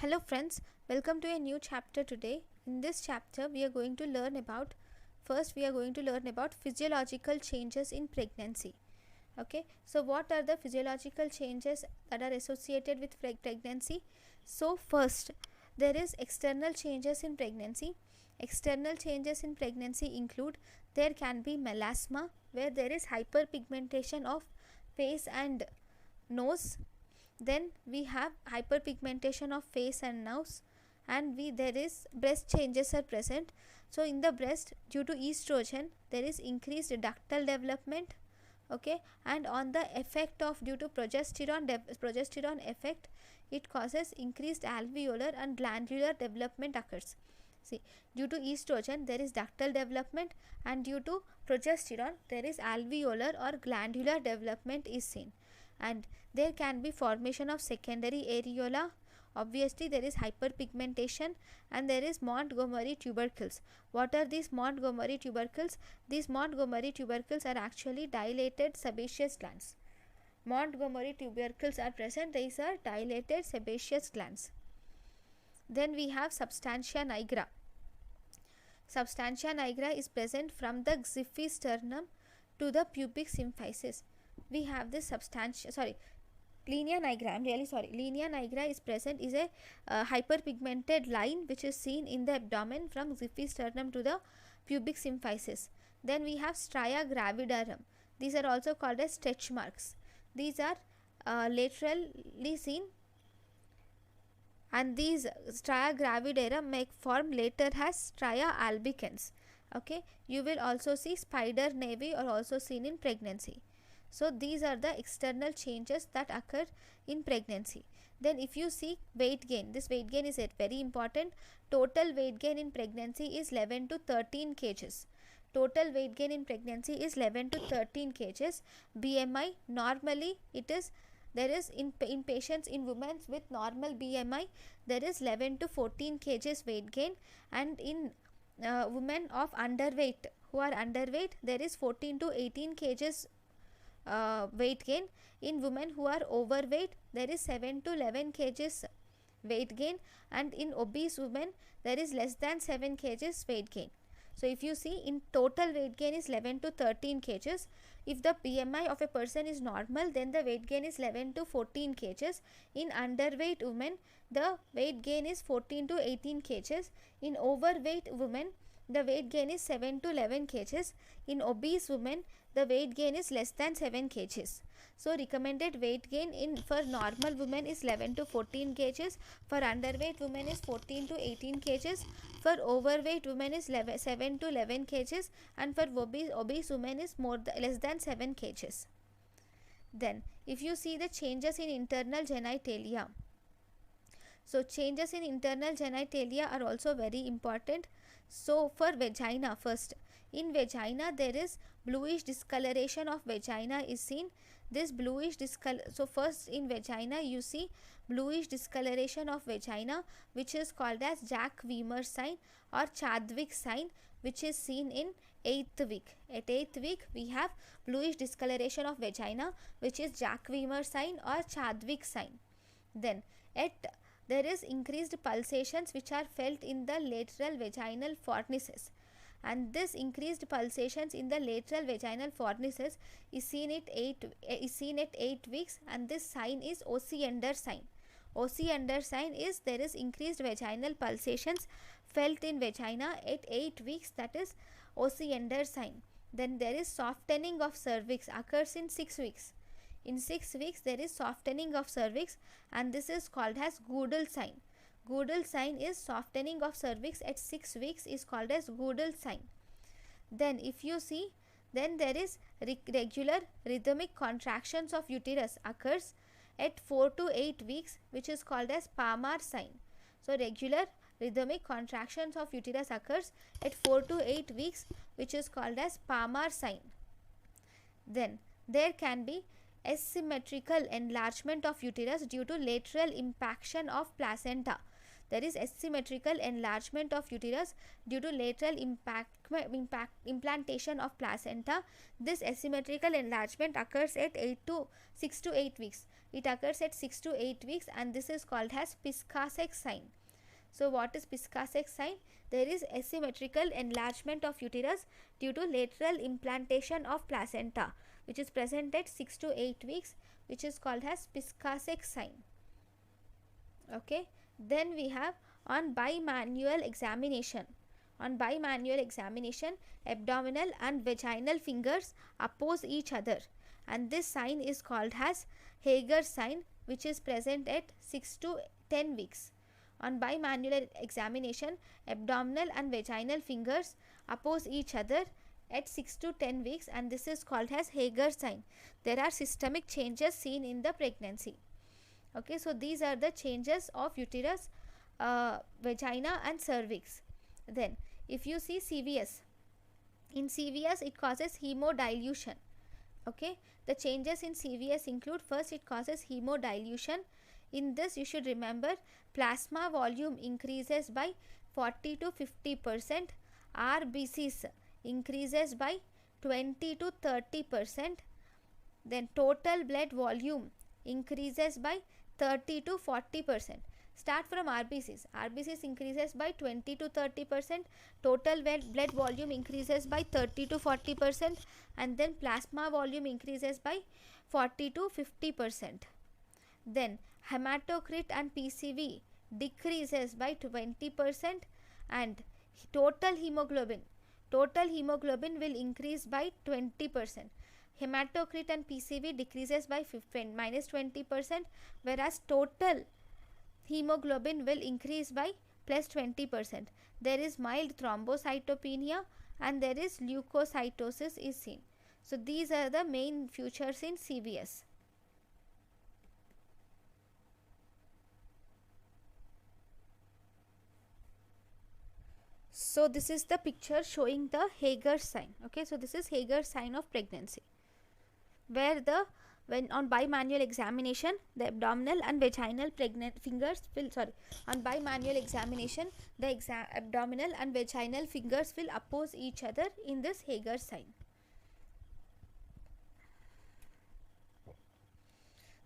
Hello friends, welcome to a new chapter today. In this chapter we are going to learn about physiological changes in pregnancy. Okay, so what are the physiological changes that are associated with pregnancy? So first, there is external changes in pregnancy. External changes in pregnancy include there can be melasma, where there is hyperpigmentation of face and nose. Then we have hyperpigmentation of face and nose, and there is breast changes are present. So in the breast, due to estrogen, there is increased ductal development. Okay, and on the effect of due to progesterone effect, it causes increased alveolar and glandular development occurs. See, due to estrogen there is ductal development, and due to progesterone there is alveolar or glandular development is seen. And there can be formation of secondary areola. Obviously there is hyperpigmentation, and there is Montgomery tubercles. What are these Montgomery tubercles? These Montgomery tubercles are actually dilated sebaceous glands. Montgomery tubercles are present. These are dilated sebaceous glands. Then we have substantia nigra. Substantia nigra is present from the xiphisternum to the pubic symphysis. We have this linea nigra. Linea nigra is present, is a hyperpigmented line which is seen in the abdomen from xiphisternum to the pubic symphysis. Then we have stria gravidarum. These are also called as stretch marks. These are laterally seen, and these stria gravidarum may form later as stria albicans. Okay, you will also see spider nevi are also seen in pregnancy. So these are the external changes that occur in pregnancy. Then if you see weight gain, this weight gain is very important. Total weight gain in pregnancy is 11 to 13 kgs. Total weight gain in pregnancy is 11 to 13 kgs. BMI, normally there is in patients, in women with normal BMI, there is 11 to 14 kgs weight gain, and in women of underweight, who are underweight, there is 14 to 18 kgs weight gain. In women who are overweight, there is 7 to 11 kgs weight gain, and in obese women there is less than 7 kgs weight gain. So if you see, in total weight gain is 11 to 13 kgs. If the BMI of a person is normal, then the weight gain is 11 to 14 kgs. In underweight women, the weight gain is 14 to 18 kgs. In overweight women, the weight gain is 7 to 11 kgs. In obese women, the weight gain is less than 7 kgs. So recommended weight gain for normal women is 11 to 14 kgs. For underweight women is 14 to 18 kgs. For overweight women is 7 to 11 kgs, and for obese women is less than 7 kgs. Then if you see the changes in internal genitalia, so changes in internal genitalia are also very important. So for vagina, first, in vagina there is bluish discoloration of vagina is seen. This bluish so first in vagina you see bluish discoloration of vagina, which is called as Jack-Weimer sign or Chadwick sign, which is seen in 8th week. At 8th week we have bluish discoloration of vagina, which is Jack-Weimer sign or Chadwick sign. Then there is increased pulsations which are felt in the lateral vaginal fornices, and this increased pulsations in the lateral vaginal fornices is seen at 8 weeks, and this sign is Osiander sign. Osiander sign is there is increased vaginal pulsations felt in vagina at 8 weeks, that is Osiander sign. Then there is softening of cervix occurs in 6 weeks. In 6 weeks there is softening of cervix, and this is called as Goodell sign. Goodell sign is softening of cervix at 6 weeks is called as Goodell sign. Then if you see, then there is regular rhythmic contractions of uterus occurs at 4 to 8 weeks, which is called as Palmer sign. So regular rhythmic contractions of uterus occurs at 4 to 8 weeks, which is called as Palmer sign. Then there can be asymmetrical enlargement of uterus due to lateral impaction of placenta. there is asymmetrical enlargement of uterus due to lateral implantation of placenta. This asymmetrical enlargement occurs at 6 to 8 weeks. It occurs at 6 to 8 weeks, and this is called as Piscase's sign. So what is Piscase's sign? There is asymmetrical enlargement of uterus due to lateral implantation of placenta, which is present at 6 to 8 weeks, which is called as Piscase's sign. Okay. Then we have on bimanual examination. On bimanual examination, abdominal and vaginal fingers oppose each other, and this sign is called as Hager's sign, which is present at 6 to 10 weeks. On bimanual examination, abdominal and vaginal fingers oppose each other at 6 to 10 weeks, and this is called as Hager's sign. There are systemic changes seen in the pregnancy. Okay, so these are the changes of uterus, vagina and cervix. Then if you see CVS, in CVS it causes hemodilution. Okay, the changes in CVS include, first it causes hemodilution. In this you should remember plasma volume increases by 40 to 50%, RBCs increases by 20 to 30%, then total blood volume increases by 30 to 40%. Start from RBCs. RBCs increases by 20 to 30%, total blood volume increases by 30 to 40%, and then plasma volume increases by 40 to 50%. Then hematocrit and PCV decreases by 20%, and total hemoglobin will increase by 20%. Hematocrit and PCV decreases by minus 20%, whereas total hemoglobin will increase by plus 20%. There is mild thrombocytopenia and there is leukocytosis is seen. So these are the main features in CVS. So this is the picture showing the Hager's sign. Okay, so this is Hager's sign of pregnancy, where when on bimanual examination, the abdominal and vaginal fingers will, on bimanual examination, the abdominal and vaginal fingers will oppose each other in this Hager's sign.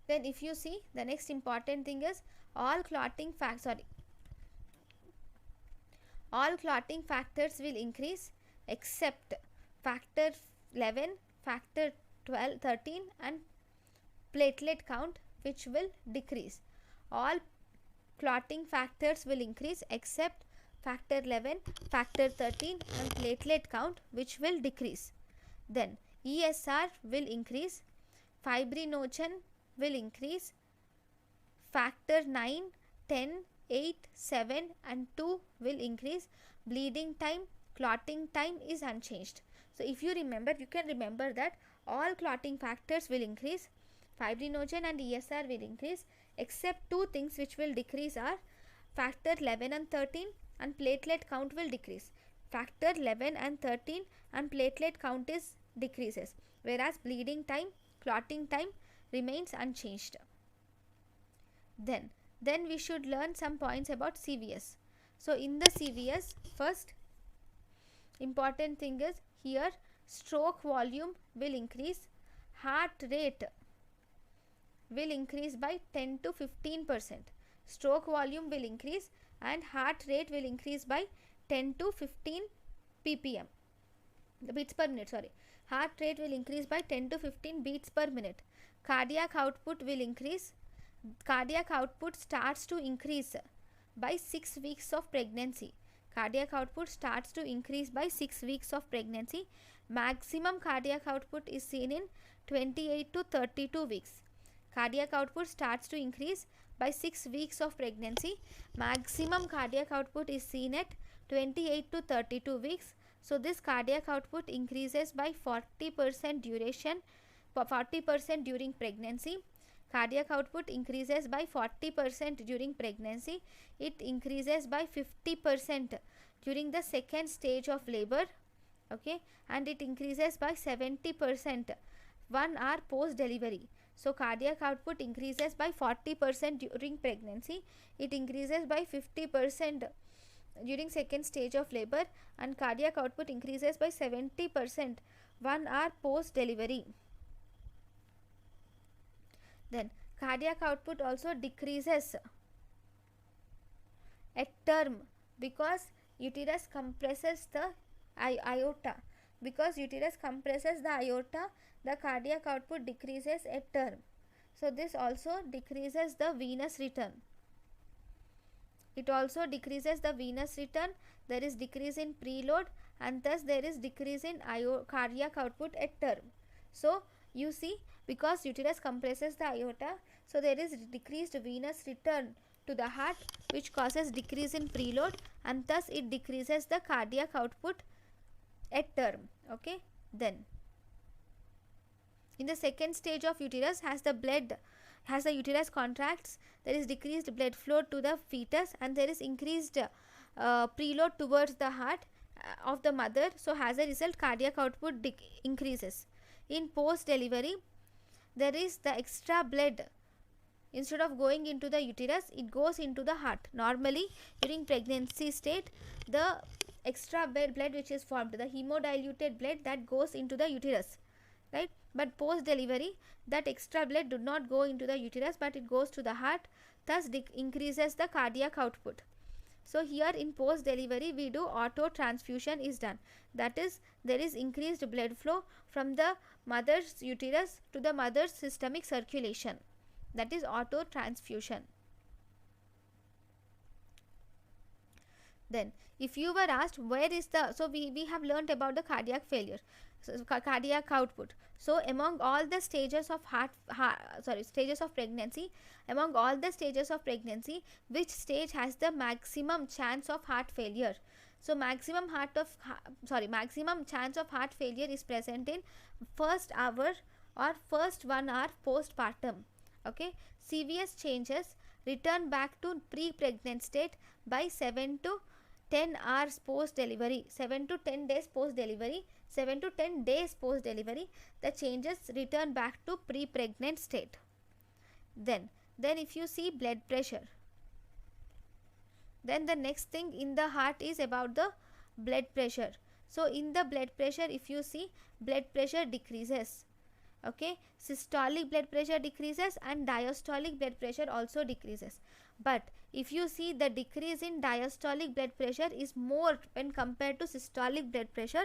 Then if you see, the next important thing is all clotting factors will increase except factor 11, factor 12, 13 and platelet count, which will decrease. All clotting factors will increase except factor 11, factor 13 and platelet count, which will decrease. Then ESR will increase, fibrinogen will increase, factor 9, 10, 8, 7 and 2 will increase. Bleeding time, clotting time is unchanged. So if you remember, you can remember that all clotting factors will increase, fibrinogen and ESR will increase, except two things which will decrease are factor 11 and 13 and platelet count will decrease. Factor 11 and 13 and platelet count is decreases, whereas bleeding time, clotting time remains unchanged. Then we should learn some points about CVS. So in the CVS, first important thing is here stroke volume will increase, heart rate will increase by 10 to 15%. Stroke volume will increase and heart rate will increase by 10 to 15 ppm, beats per minute. Heart rate will increase by 10 to 15 beats per minute. Cardiac output will increase. Cardiac output starts to increase by 6 weeks of pregnancy. Cardiac output starts to increase by 6 weeks of pregnancy. Maximum cardiac output is seen in 28 to 32 weeks. Cardiac output starts to increase by 6 weeks of pregnancy. Maximum cardiac output is seen at 28 to 32 weeks. So this cardiac output increases by 40% during pregnancy. Cardiac output increases by 40% during pregnancy. It increases by 50% during the second stage of labor. Okay, and it increases by 70% 1 hour post delivery. So cardiac output increases by 40% during pregnancy. It increases by 50% during second stage of labor, and cardiac output increases by 70% 1 hour post delivery. Then cardiac output also decreases at term because uterus compresses the aorta. Because uterus compresses the aorta, the cardiac output decreases at term. So this also decreases the venous return. It also decreases the venous return. There is decrease in preload, and thus there is decrease in cardiac output at term. So you see, because uterus compresses the aorta, so there is decreased venous return to the heart, which causes decrease in preload, and thus it decreases the cardiac output at term. Okay, then in the second stage of uterus, as the uterus contracts, there is decreased blood flow to the fetus, and there is increased preload towards the heart of the mother. So as a result, cardiac output increases. In post delivery, there is the extra blood. Instead of going into the uterus, it goes into the heart. Normally during pregnancy state, the extra blood which is formed, the hemodiluted blood, that goes into the uterus, right? But post delivery, that extra blood do not go into the uterus, but it goes to the heart, thus increases the cardiac output. So here in post delivery, we do auto transfusion is done. That is, there is increased blood flow from the mother's uterus to the mother's systemic circulation. That is auto transfusion. Then if you were asked where is the, so we have learnt about the cardiac failure, so cardiac output. So among all the stages of stages of pregnancy, which stage has the maximum chance of heart failure? So maximum chance of heart failure is present in first hour or first 1 hour postpartum. Okay, CVS changes return back to pre-pregnant state by 7 to 10 hours post delivery, 7 to 10 days post delivery, 7 to 10 days post delivery, the changes return back to pre-pregnant state. Then if you see blood pressure, then the next thing in the heart is about the blood pressure. So in the blood pressure, if you see, blood pressure decreases. Okay, systolic blood pressure decreases and diastolic blood pressure also decreases. But if you see, the decrease in diastolic blood pressure is more when compared to systolic blood pressure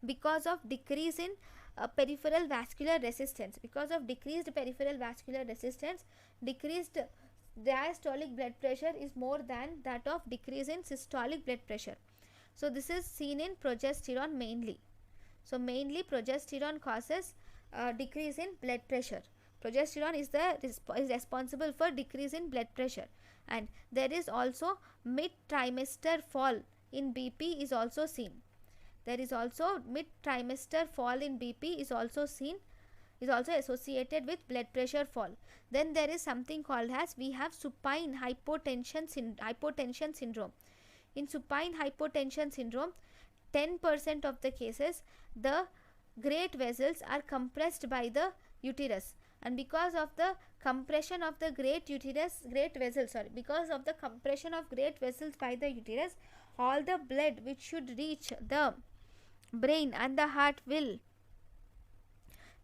because of decrease in peripheral vascular resistance. Because of decreased peripheral vascular resistance, decreased diastolic blood pressure is more than that of decrease in systolic blood pressure. So this is seen in progesterone mainly. So mainly progesterone causes decrease in blood pressure. Progesterone is responsible for decrease in blood pressure, and there is also mid trimester fall in BP is also seen. There is also mid trimester fall in BP is also associated with blood pressure fall. Then there is something called as, we have supine hypotension syndrome. In supine hypotension syndrome, 10% of the cases, the great vessels are compressed by the uterus, and because of the compression of the because of the compression of great vessels by the uterus, all the blood which should reach the brain and the heart will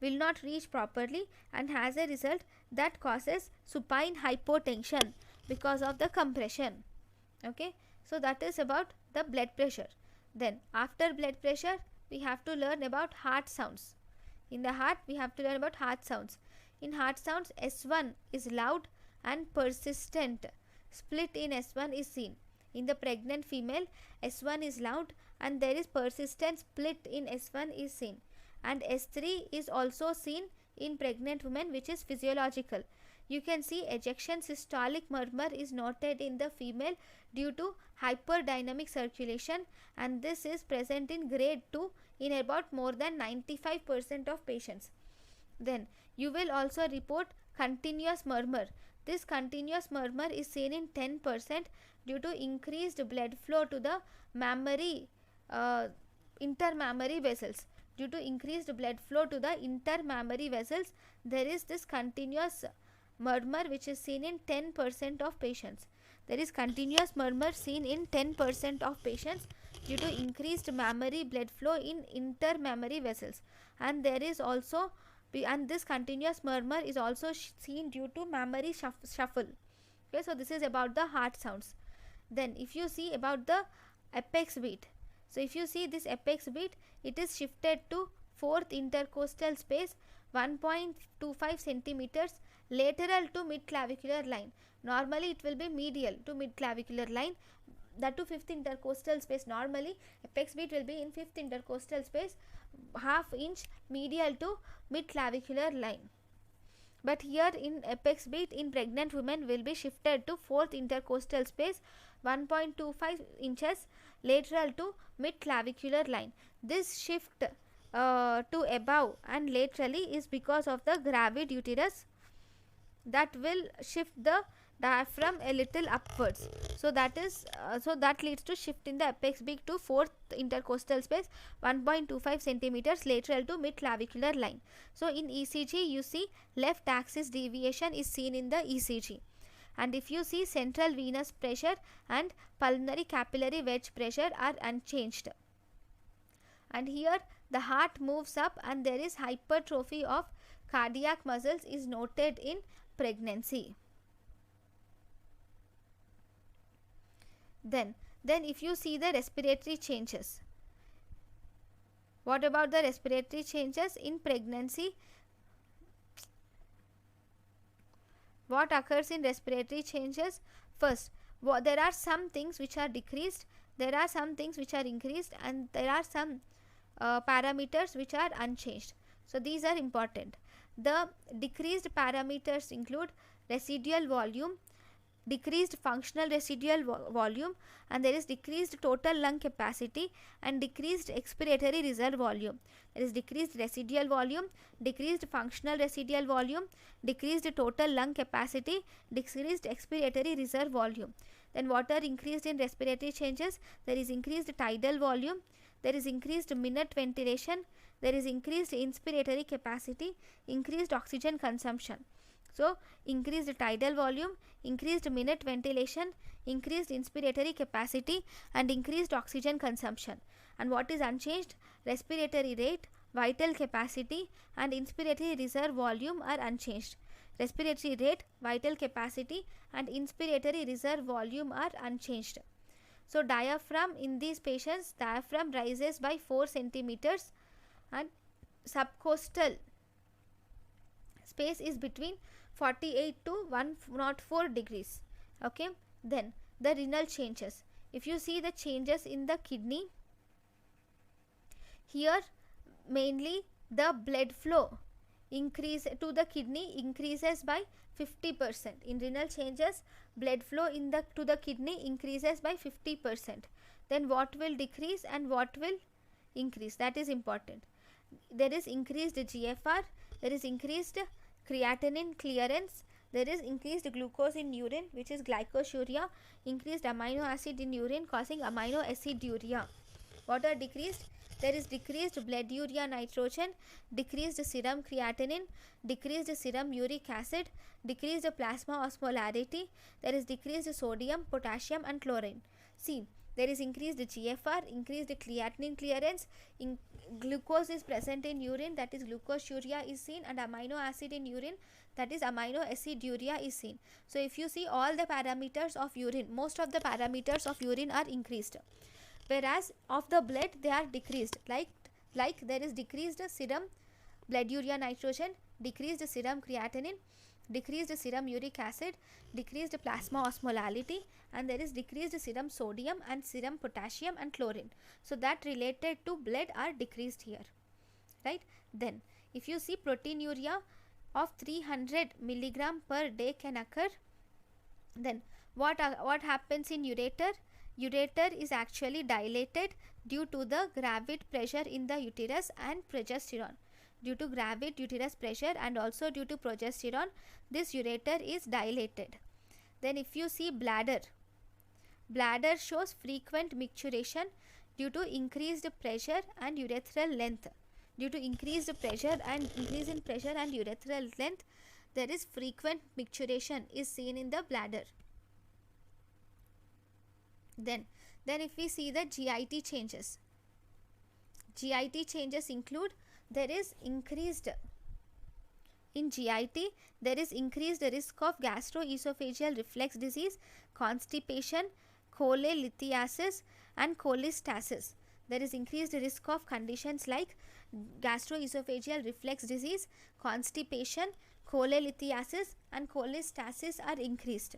not reach properly, and as a result that causes supine hypotension because of the compression. Okay, so that is about the blood pressure. Then after blood pressure, we have to learn about heart sounds. In the heart, we have to learn about heart sounds. In heart sounds, S1 is loud and persistent. Split in S1 is seen. In the pregnant female, S1 is loud and there is persistent split in S1 is seen. And S3 is also seen in pregnant women, which is physiological. You can see ejection systolic murmur is noted in the female due to hyperdynamic circulation, and this is present in grade 2 in about more than 95% of patients. Then you will also report continuous murmur. This continuous murmur is seen in 10% due to increased blood flow to the mammary intermammary vessels. due to increased blood flow to the intermammary vessels, there is this continuous murmur which is seen in 10% of patients. There is continuous murmur seen in 10% of patients due to increased mammary blood flow in intermammary vessels, and there is also and this continuous murmur is also seen due to mammary shuffle. Okay, so this is about the heart sounds. Then if you see about the apex beat, so if you see this apex beat, it is shifted to fourth intercostal space 1.25 centimeters lateral to mid clavicular line. Normally it will be medial to mid clavicular line, that to fifth intercostal space. Normally apex beat will be in fifth intercostal space, half inch medial to mid clavicular line. But here in apex beat in pregnant women will be shifted to fourth intercostal space 1.25 inches lateral to mid clavicular line. This shift to above and laterally is because of the gravid uterus that will shift the diaphragm a little upwards. So that is so that leads to shift in the apex beat to fourth intercostal space 1.25 centimeters lateral to mid clavicular line. So in ECG you see left axis deviation is seen in the ECG, and if you see central venous pressure and pulmonary capillary wedge pressure are unchanged, and here the heart moves up and there is hypertrophy of cardiac muscles is noted in pregnancy. Then if you see the respiratory changes, what about the respiratory changes in pregnancy? What occurs in respiratory changes? First, there are some things which are decreased, there are some things which are increased, and there are some parameters which are unchanged. So these are important. The decreased parameters include residual volume, decreased functional residual volume, and there is decreased total lung capacity and decreased expiratory reserve volume. There is decreased residual volume, decreased functional residual volume, decreased total lung capacity, decreased expiratory reserve volume. Then what are increased in respiratory changes? There is increased tidal volume, there is increased minute ventilation, there is increased inspiratory capacity, increased oxygen consumption. So increased tidal volume, increased minute ventilation, increased inspiratory capacity, and increased oxygen consumption. And what is unchanged? Respiratory rate, vital capacity, and inspiratory reserve volume are unchanged. Respiratory rate, vital capacity, and inspiratory reserve volume are unchanged. So diaphragm in these patients, diaphragm rises by 4 centimeters and subcostal space is between 48 to 104 degrees. Okay, then the renal changes. If you see the changes in the kidney, here mainly the blood flow increase to the kidney increases by 50%. In renal changes, blood flow to the kidney increases by 50%. Then what will decrease and what will increase? That is important. There is increased GFR, there is increased creatinine clearance, there is increased glucose in urine which is glycosuria, increased amino acid in urine causing amino aciduria. What are decreased? There is decreased blood urea nitrogen, decreased serum creatinine, decreased serum uric acid, decreased plasma osmolarity, there is decreased sodium, potassium and chlorine. See, there is increased GFR, increased creatinine clearance, glucose is present in urine, that is glucosuria is seen, and amino acid in urine, that is amino aciduria is seen. So if you see all the parameters of urine, most of the parameters of urine are increased, whereas of the blood they are decreased. Like there is decreased serum blood urea nitrogen, decreased serum creatinine, decreased serum uric acid, decreased plasma osmolality, and there is decreased serum sodium and serum potassium and chlorine. So that related to blood are decreased here, right? Then if you see proteinuria of 300 milligram per day can occur, then what happens in ureter? Ureter is actually dilated due to the gravid pressure in the uterus and progesterone. Due to gravid uterus pressure and also due to progesterone, this ureter is dilated. Then if you see bladder, bladder shows frequent micturition due to increased pressure and urethral length. Due to increase in pressure and urethral length, there is frequent micturition is seen in the bladder. Then if we see the GIT changes, GIT changes include, there is increased in GIT, there is increased risk of gastroesophageal reflux disease, constipation, cholelithiasis and cholestasis. There is increased risk of conditions like gastroesophageal reflux disease, constipation, cholelithiasis and cholestasis are increased.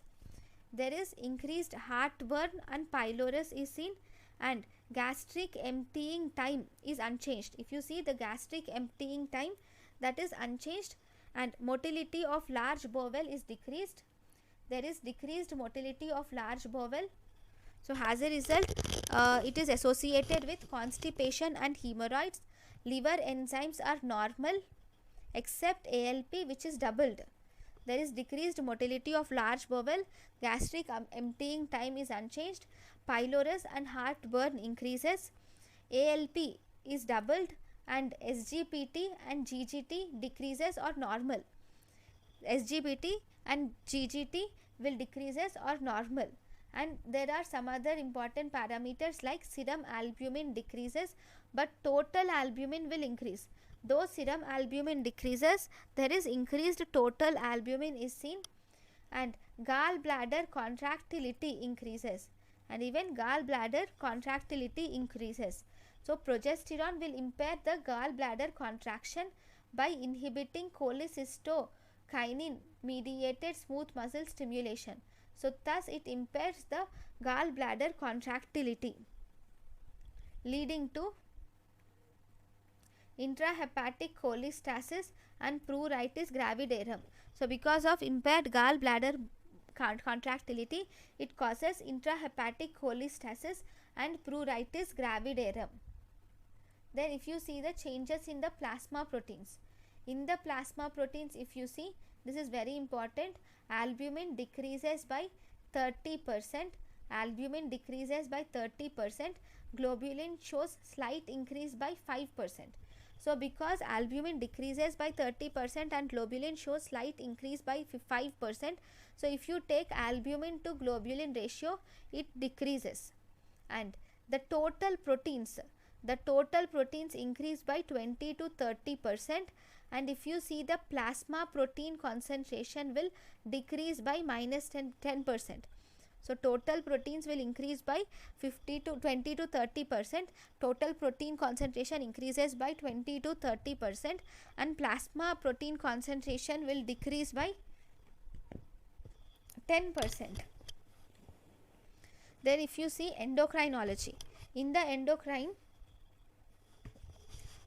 There is increased heartburn and pylorus is seen, and gastric emptying time is unchanged. If you see the gastric emptying time, that is unchanged, and motility of large bowel is decreased. There is decreased motility of large bowel. So as a result, it is associated with constipation and hemorrhoids. Liver enzymes are normal except ALP, which is doubled. There is decreased motility of large bowel, gastric emptying time is unchanged, pylorus and heartburn increases, ALP is doubled, and SGPT and GGT decreases or normal. SGPT and GGT will decreases or normal. And there are some other important parameters like serum albumin decreases, but total albumin will increase. Though serum albumin decreases, there is increased total albumin is seen, and gallbladder contractility increases, and even gallbladder contractility increases. So progesterone will impair the gallbladder contraction by inhibiting cholecystokinin mediated smooth muscle stimulation. So thus it impairs the gallbladder contractility, leading to intrahepatic cholestasis and pruritus gravidarum. So because of impaired gallbladder contractility, it causes intrahepatic cholestasis and pruritus gravidarum. Then if you see the changes in the plasma proteins, in the plasma proteins, if you see, this is very important, albumin decreases by 30%, albumin decreases by 30%, globulin shows slight increase by 5%. So because albumin decreases by 30% and globulin shows slight increase by 5%, so if you take albumin to globulin ratio, it decreases, and the total proteins increase by 20 to 30%, and if you see the plasma protein concentration will decrease by minus 10%. So total proteins will increase by 20 to 30%, total protein concentration increases by 20 to 30%, and plasma protein concentration will decrease by 10%. Then if you see endocrinology, in the endocrine,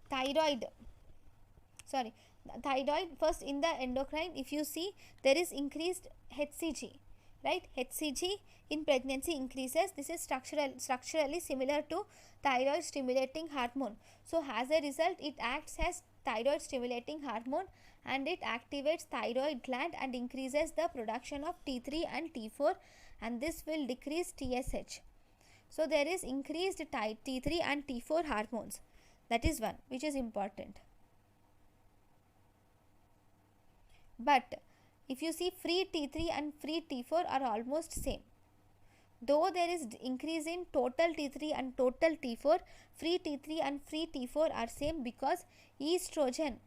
thyroid first, in the endocrine, if you see, there is increased HCG, right? HCG in pregnancy increases. This is structurally similar to thyroid stimulating hormone. So as a result, it acts as thyroid stimulating hormone, and it activates thyroid gland and increases the production of T3 and T4, and this will decrease TSH. So there is increased T3 and T4 hormones. That is one which is important. But if you see, free T3 and free T4 are almost same. Though there is increase in total T3 and total T4, free T3 and free T4 are same because estrogen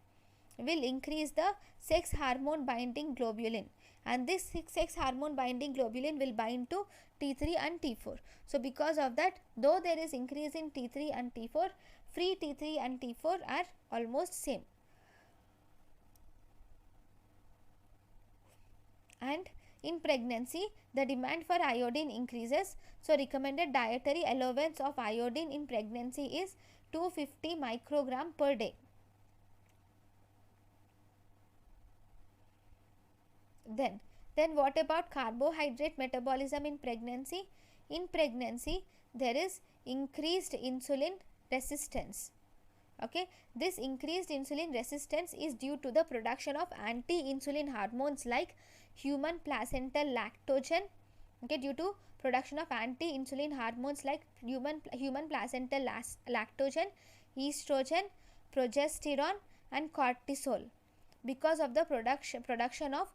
will increase the sex hormone binding globulin, and this sex hormone binding globulin will bind to T3 and T4. So because of that, though there is increase in T3 and T4, free T3 and T4 are almost same. And in pregnancy, the demand for iodine increases. So recommended dietary allowance of iodine in pregnancy is 250 microgram per day. Then what about carbohydrate metabolism in pregnancy? In pregnancy, there is increased insulin resistance. Okay, this increased insulin resistance is due to the production of anti-insulin hormones like human placental lactogen. Okay, due to production of anti-insulin hormones like human placental lactogen, estrogen, progesterone and cortisol because of the production of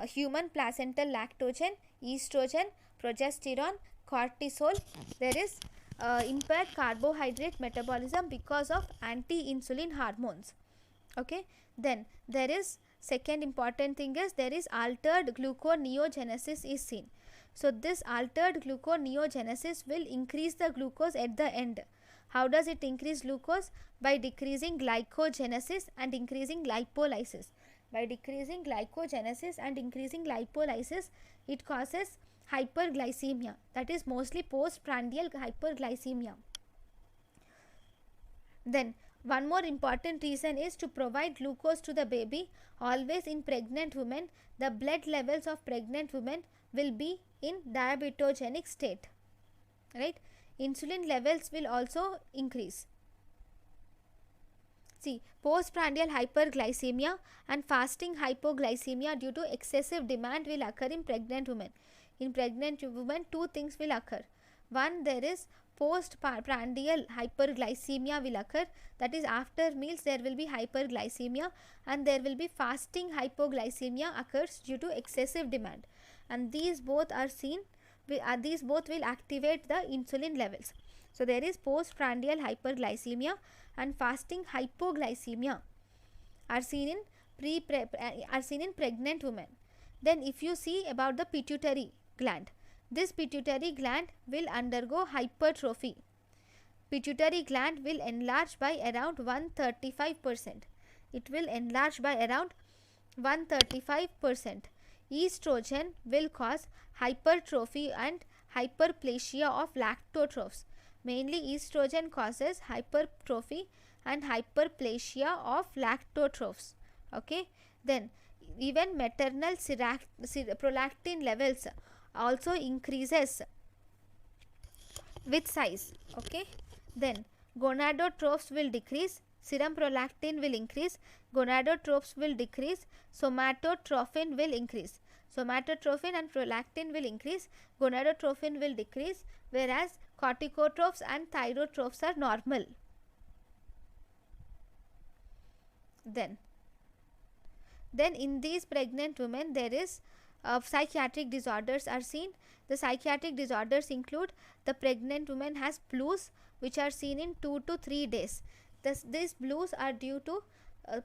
human placental lactogen, estrogen, progesterone, cortisol. There is impaired carbohydrate metabolism because of anti-insulin hormones. Okay, then there is second important thing is there is altered gluconeogenesis is seen. So this altered gluconeogenesis will increase the glucose at the end. How does it increase glucose? By decreasing glycogenesis and increasing lipolysis. By decreasing glycogenesis and increasing lipolysis, it causes hyperglycemia, that is mostly postprandial hyperglycemia. Then one more important reason is to provide glucose to the baby. Always in pregnant women, the blood levels of pregnant women will be in diabetogenic state, right? Insulin levels will also increase. See, postprandial hyperglycemia and fasting hypoglycemia due to excessive demand will occur in pregnant women. In pregnant women, two things will occur. One, there is postprandial hyperglycemia will occur, that is after meals there will be hyperglycemia, and there will be fasting hypoglycemia occurs due to excessive demand, and these both are seen, these both will activate the insulin levels. So there is postprandial hyperglycemia and fasting hypoglycemia are seen in pregnant women. Then if you see about the pituitary gland, this pituitary gland will undergo hypertrophy. Pituitary gland will enlarge by around 135%. It will enlarge by around 135%. Estrogen will cause hypertrophy and hyperplasia of lactotrophs. Mainly estrogen causes hypertrophy and hyperplasia of lactotrophs. Okay, then even maternal prolactin levels also increases with size. Okay, then gonadotrophs will decrease, serum prolactin will increase, gonadotrophs will decrease, somatotrophin will increase. Somatotrophin and prolactin will increase, gonadotrophin will decrease, whereas corticotrophs and thyrotrophs are normal. Then in these pregnant women there is psychiatric disorders are seen. The psychiatric disorders include the pregnant woman has blues which are seen in 2 to 3 days. These blues are due to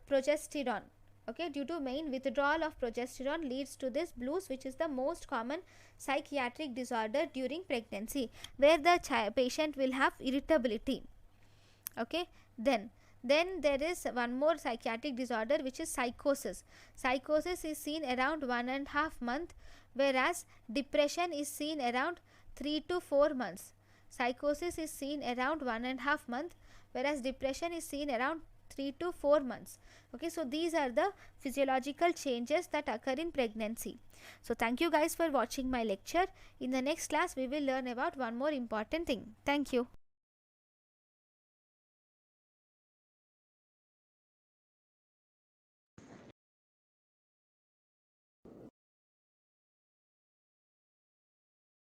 progesterone. Okay, due to main withdrawal of progesterone leads to this blues, which is the most common psychiatric disorder during pregnancy, where the patient will have irritability. Okay, then there is one more psychiatric disorder which is psychosis. Psychosis is seen around 1.5 months, whereas depression is seen around 3 to 4 months. Psychosis is seen around 1.5 months, whereas depression is seen around 3 to 4 months. Okay, so these are the physiological changes that occur in pregnancy. So thank you guys for watching my lecture. In the next class we will learn about one more important thing. Thank you.